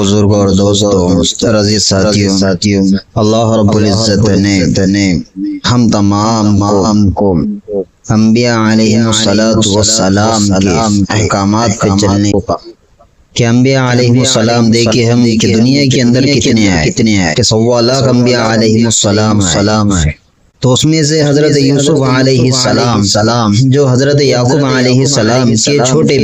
بزرگوں اور دوستوں، عزیز ساتھیوں، اللہ رب العزت نے ہم تمام کو انبیاء علیہ السلام کے احکامات پہ چلنے کہ انبیاء علیہ السلام دیکھیں ہم کہ دنیا کے اندر کتنے ہیں کہ 1.25 لاکھ انبیاء علیہ السلام ہیں، تو اس میں سے حضرت یوسف علیہ السلام جو حضرت یعقوب علیہ السلام کے چھوٹے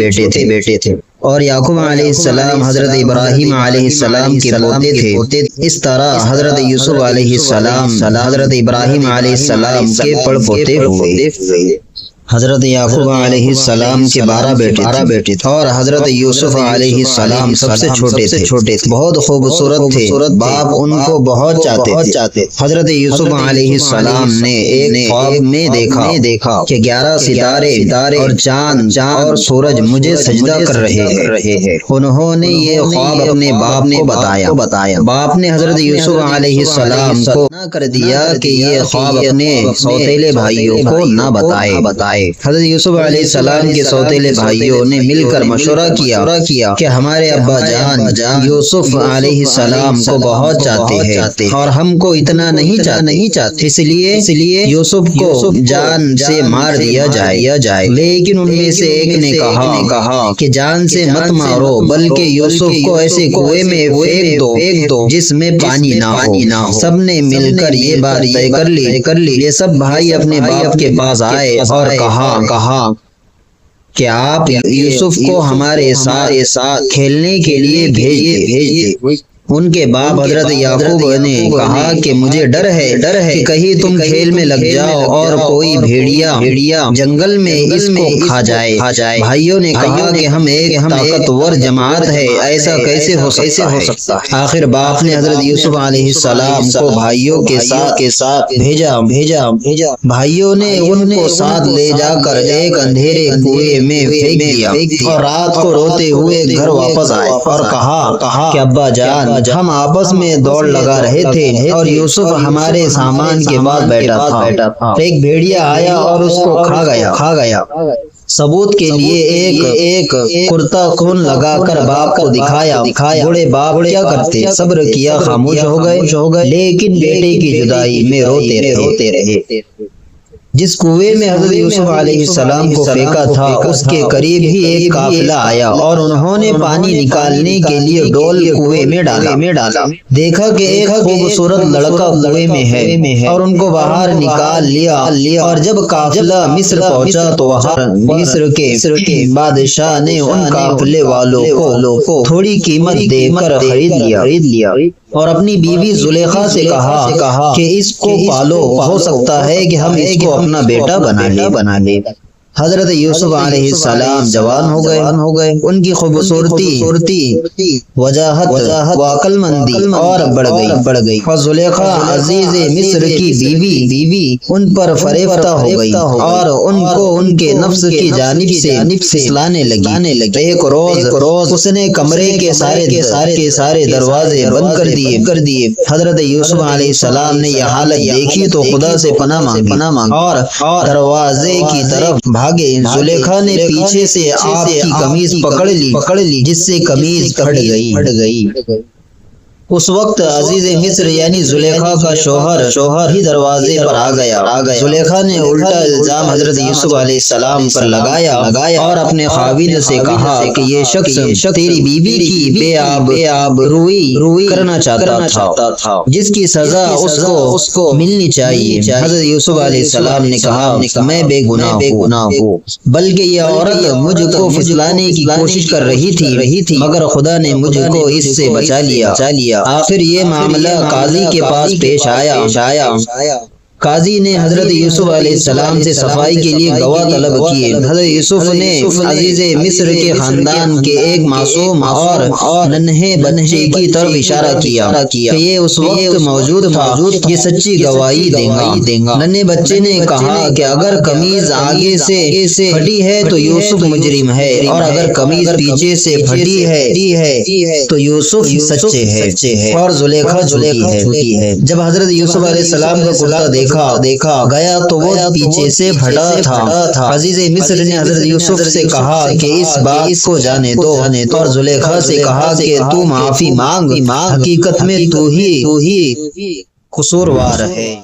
بیٹے تھے اور یعقوب علیہ السلام حضرت ابراہیم علیہ السلام کے پوتے تھے، اس طرح حضرت یوسف علیہ السلام حضرت ابراہیم علیہ السلام کے پڑ پوتے ہوئے۔ حضرت یعقوب علیہ السلام کے 12 بیٹے تھے اور حضرت یوسف علیہ السلام سب سے چھوٹے تھے، بہت خوبصورت تھے، باپ ان کو بہت چاہتے۔ حضرت یوسف علیہ السلام نے ایک خواب میں دیکھا کہ 11 ستارے اور چاند اور سورج مجھے سجدہ کر رہے ہیں۔ انہوں نے یہ خواب اپنے باپ کو بتایا۔ باپ نے حضرت یوسف علیہ السلام کو نہ کر دیا کہ یہ خواب اپنے سوتیلے بھائیوں کو نہ بتائے۔ حضرت یوسف علیہ السلام کے سوتیلے بھائیوں نے مل کر مشورہ کیا کہ ہمارے ابا جان یوسف علیہ السلام کو بہت چاہتے ہیں اور ہم کو اتنا نہیں چاہتے، اس لیے یوسف کو جان سے مار دیا جائے۔ لیکن ان میں سے ایک نے کہا کہ جان سے مت مارو، بلکہ یوسف کو ایسے کنویں میں پھینک دو جس میں پانی نہ ہو۔ سب نے مل کر یہ بات طے کر لی۔ یہ سب بھائی اپنے باپ کے پاس آئے اور کہا کہ آپ یوسف کو ہمارے ساتھ کھیلنے کے لیے بھیج دیں۔ ان کے باپ حضرت یعقوب نے کہا کہ مجھے ڈر ہے کہ کہیں تم کھیل میں لگ جاؤ اور کوئی بھیڑیا جنگل میں اس کو کھا جائے۔ بھائیوں نے کہا کہ ہم ایک طاقتور جماعت ہے، ایسا کیسے ہو سکتا ہے؟ آخر باپ نے حضرت یوسف علیہ السلام کو بھائیوں کے ساتھ بھیجا۔ بھائیوں نے ان کو ساتھ لے جا کر ایک اندھیرے کنویں میں پھینک دیا اور رات کو روتے ہوئے گھر واپس آئے اور کہا کہ ابا جان ہم آپس میں دوڑ لگا رہے تھے اور یوسف ہمارے سامان کے بعد بیٹھا تھا، ایک بھیڑیا آیا اور اس کو کھا گیا۔ ثبوت کے لیے ایک کرتا خون لگا کر باپ کو دکھایا۔ بوڑھے باپ کیا کرتے، صبر کیا، خاموش ہو گئے، لیکن بیٹے کی جدائی میں روتے رہے۔ جس کنویں میں حضرت یوسف علیہ السلام کو پھینکا تھا اس کے قریب ہی ایک قافلہ آیا اور انہوں نے پانی نکالنے کے لیے ڈول کنویں میں ڈالا۔ دیکھا کہ ایک خوبصورت لڑکا کنویں میں ہے اور ان کو باہر نکال لیا، اور جب قافلہ مصر پہنچا تو وہاں مصر کے بادشاہ نے ان قافلے والوں کو تھوڑی قیمت دے کر خرید لیا اور اپنی بیوی زلیخا سے کہا کہ اس کو پالو، ہو سکتا ہے کہ ہم اس کو اپنا بیٹا بنا لے۔ حضرت یوسف علیہ السلام جوان ہو گئے، ان کی خوبصورتی، وجاہت و عقل مندی اور بڑھ گئی، اور زلیخا عزیز مصر کی بیوی ان پر فریفتہ ہو گئی اور ان کو ان کے نفس کی جانب سے لانے لگی۔ ایک روز اس نے کمرے کے سارے دروازے بند کر دیے۔ حضرت یوسف علیہ السلام نے یہ حالت دیکھی تو خدا سے پناہ مانگی اور دروازے کی طرف بھاگے۔ زلیخا نے پیچھے سے آپ کی قمیض پکڑ لی جس سے قمیض پھٹ گئی۔ اس وقت عزیز مصر یعنی زلیخا کا شوہر ہی دروازے پر آ گیا۔ زلیخا نے الٹا الزام حضرت یوسف علیہ السلام پر لگایا اور اپنے خاوند سے کہا کہ یہ شخص تیری بیوی کی بے آب روئی کرنا چاہتا تھا، جس کی سزا اس کو ملنی چاہیے۔ حضرت یوسف علیہ السلام نے کہا میں بے گناہ ہوں، بلکہ یہ عورت مجھ کو پھسلانے کی کوشش کر رہی تھی، مگر خدا نے مجھ کو اس سے بچا لیا۔ آخر یہ معاملہ قاضی کے پاس پیش آیا۔ قاضی نے حضرت یوسف علیہ السلام سے صفائی کے لیے گواہ طلب کیے۔ حضرت یوسف نے عزیز مصر کے خاندان کے ایک معصوم اور ننھے بچے کی طرف اشارہ کیا کہ یہ اس وقت موجود تھا، یہ سچی گواہی دے گا۔ ننھے بچے نے کہا کہ اگر قمیض آگے سے پھٹی ہے تو یوسف مجرم ہے، اور اگر قمیض پیچھے سے پھٹی ہے تو یوسف سچے ہے اور زلیخا جھوٹی ہے۔ جب حضرت یوسف علیہ السلام کا کرتا دیکھا دیکھا گیا تو وہ پیچھے سے پھٹا تھا۔ عزیز مصر نے حضرت یوسف سے کہا کہ اس بات کو جانے دو، اور زلیخا سے کہا کہ تو معافی مانگ، حقیقت میں تو ہی قصوروار ہے۔